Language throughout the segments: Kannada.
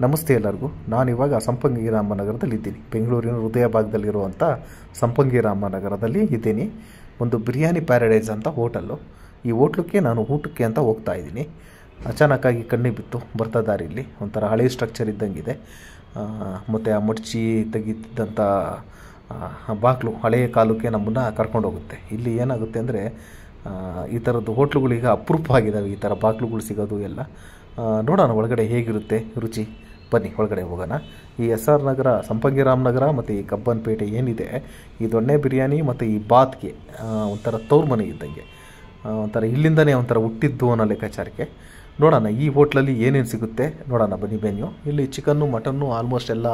ನಮಸ್ತೆ ಎಲ್ಲರಿಗೂ. ನಾನಿವಾಗ ಸಂಪಂಗಿ ರಾಮನಗರದಲ್ಲಿದ್ದೀನಿ. ಬೆಂಗಳೂರಿನ ಹೃದಯ ಭಾಗದಲ್ಲಿರುವಂಥ ಸಂಪಂಗಿ ರಾಮನಗರದಲ್ಲಿ ಇದ್ದೀನಿ. ಒಂದು ಬಿರಿಯಾನಿ ಪ್ಯಾರಡೈಸ್ ಅಂತ ಹೋಟೆಲ್ಲು. ಈ ಹೋಟ್ಲಕ್ಕೆ ನಾನು ಊಟಕ್ಕೆ ಅಂತ ಹೋಗ್ತಾ ಇದ್ದೀನಿ. ಅಚಾನಕ್ಕಾಗಿ ಕಣ್ಣಿಗೆ ಬಿತ್ತು ಬರ್ತಾ ದಾರಿಯಲ್ಲಿ. ಒಂಥರ ಹಳೆ ಸ್ಟ್ರಕ್ಚರ್ ಇದ್ದಂಗಿದೆ. ಮತ್ತು ಆ ಮಡ್ಚಿ ತೆಗಿತಿದ್ದಂಥ ಬಾಗಿಲು ಹಳೆಯ ಕಾಲಕ್ಕೆ ನಮ್ಮನ್ನು ಕರ್ಕೊಂಡು ಹೋಗುತ್ತೆ. ಇಲ್ಲಿ ಏನಾಗುತ್ತೆ ಅಂದರೆ ಈ ಥರದ್ದು ಹೋಟ್ಲುಗಳೀಗ ಅಪರೂಪ ಆಗಿದ್ದಾವೆ, ಈ ಥರ ಬಾಗಿಲುಗಳು ಸಿಗೋದು ಎಲ್ಲ. ನೋಡೋಣ ಒಳಗಡೆ ಹೇಗಿರುತ್ತೆ ರುಚಿ. ಬನ್ನಿ ಒಳಗಡೆ ಹೋಗೋಣ. ಈ SR ನಗರ, ಸಂಪಂಗಿ ರಾಮನಗರ ಮತ್ತು ಈ ಕಬ್ಬನ್ಪೇಟೆ ಏನಿದೆ, ಈ ದೊಣ್ಣೆ ಬಿರಿಯಾನಿ ಮತ್ತು ಈ ಬಾತ್ಗೆ ಒಂಥರ ತವ್ರ ಮನೆ ಇದ್ದಂಗೆ, ಒಂಥರ ಇಲ್ಲಿಂದನೇ ಒಂಥರ ಹುಟ್ಟಿದ್ದು ಅನ್ನೋ ಲೆಕ್ಕಾಚಾರಕ್ಕೆ. ನೋಡೋಣ ಈ ಹೋಟ್ಲಲ್ಲಿ ಏನೇನು ಸಿಗುತ್ತೆ ನೋಡೋಣ ಬನ್ನಿ. ಮೆನ್ಯು ಇಲ್ಲಿ ಚಿಕನ್ನು ಮಟನ್ನು ಆಲ್ಮೋಸ್ಟ್ ಎಲ್ಲ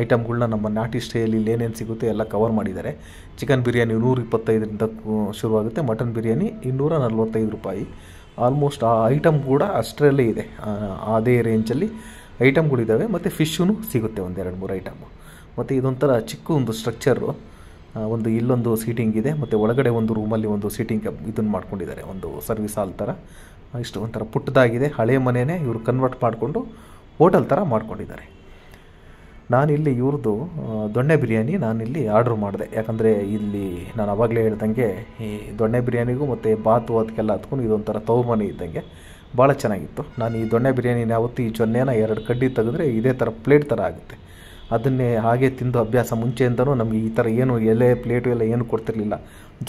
ಐಟಮ್ಗಳನ್ನ ನಮ್ಮ ನಾಟಿ ಸ್ಟೈಲಲ್ಲಿ ಏನೇನು ಸಿಗುತ್ತೆ ಎಲ್ಲ ಕವರ್ ಮಾಡಿದ್ದಾರೆ. ಚಿಕನ್ ಬಿರಿಯಾನಿ 125ರಿಂದ ಶುರುವಾಗುತ್ತೆ. ಮಟನ್ ಬಿರಿಯಾನಿ 245 ರೂಪಾಯಿ. ಆಲ್ಮೋಸ್ಟ್ ಆ ಐಟಮ್ ಕೂಡ ಅಷ್ಟರಲ್ಲೇ ಇದೆ, ಅದೇ ರೇಂಜಲ್ಲಿ ಐಟಮ್ಗಳಿದ್ದಾವೆ. ಮತ್ತು ಫಿಶ್ಶೂ ಸಿಗುತ್ತೆ, ಒಂದು 2-3 ಐಟಮು. ಮತ್ತು ಇದೊಂಥರ ಚಿಕ್ಕ ಒಂದು ಸ್ಟ್ರಕ್ಚರು. ಒಂದು ಇಲ್ಲೊಂದು ಸೀಟಿಂಗ್ ಇದೆ, ಮತ್ತು ಒಳಗಡೆ ಒಂದು ರೂಮಲ್ಲಿ ಒಂದು ಸೀಟಿಂಗ್ ಇದನ್ನು ಮಾಡ್ಕೊಂಡಿದ್ದಾರೆ, ಒಂದು ಸರ್ವಿಸ್ ಹಾಲ್ ಥರ. ಇಷ್ಟು ಒಂಥರ ಪುಟ್ಟದಾಗಿದೆ. ಹಳೆ ಮನೆಯೇ ಇವರು ಕನ್ವರ್ಟ್ ಮಾಡಿಕೊಂಡು ಹೋಟೆಲ್ ಥರ ಮಾಡ್ಕೊಂಡಿದ್ದಾರೆ. ನಾನಿಲ್ಲಿ ಇವ್ರದ್ದು ದೊಣ್ಣೆ ಬಿರಿಯಾನಿ ನಾನಿಲ್ಲಿ ಆರ್ಡ್ರ್ ಮಾಡಿದೆ. ಯಾಕಂದರೆ ಇಲ್ಲಿ ನಾನು ಆವಾಗಲೇ ಹೇಳ್ದಂಗೆ ಈ ದೊಣ್ಣೆ ಬಿರಿಯಾನಿಗೂ ಮತ್ತು ಬಾತು ಅದಕ್ಕೆಲ್ಲ ಹತ್ಕೊಂಡು ಇದೊಂಥರ ತವ್ರ ಮನೆ ಇದ್ದಂಗೆ ಭಾಳ ಚೆನ್ನಾಗಿತ್ತು. ನಾನು ಈ ದೊಣ್ಣೆ ಬಿರಿಯಾನಿನ ಯಾವತ್ತೂ ಈ ಜೊನ್ನೆನ 2 ಕಡ್ಡಿ ತೆಗೆದ್ರೆ ಇದೇ ಥರ ಪ್ಲೇಟ್ ಥರ ಆಗುತ್ತೆ. ಅದನ್ನೇ ಹಾಗೆ ತಿಂದು ಅಭ್ಯಾಸ. ಮುಂಚೆಯಿಂದನೂ ನಮಗೆ ಈ ಥರ ಏನು ಎಲೆ ಪ್ಲೇಟು ಎಲ್ಲ ಏನು ಕೊಡ್ತಿರ್ಲಿಲ್ಲ.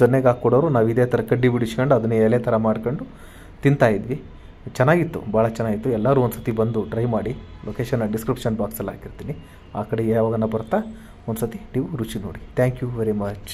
ಜೊನ್ನೆಗೆ ಹಾಕ್ಕೊಡೋರು, ನಾವು ಇದೇ ಥರ ಕಡ್ಡಿ ಬಿಡಿಸ್ಕೊಂಡು ಅದನ್ನೇ ಎಲೆ ಥರ ಮಾಡ್ಕೊಂಡು ತಿಂತಾಯಿದ್ವಿ. ಚೆನ್ನಾಗಿತ್ತು, ಭಾಳ ಚೆನ್ನಾಗಿತ್ತು. ಎಲ್ಲರೂ ಒಂದು ಸತಿ ಬಂದು ಟ್ರೈ ಮಾಡಿ. ಲೊಕೇಶನ್ನ ಡಿಸ್ಕ್ರಿಪ್ಷನ್ ಬಾಕ್ಸಲ್ಲಿ ಹಾಕಿರ್ತೀನಿ. ಆ ಕಡೆ ಯಾವಾಗನ ಬರ್ತಾ ಒಂದು ಸತಿ ನೀವು ರುಚಿ ನೋಡಿ. Thank you very much.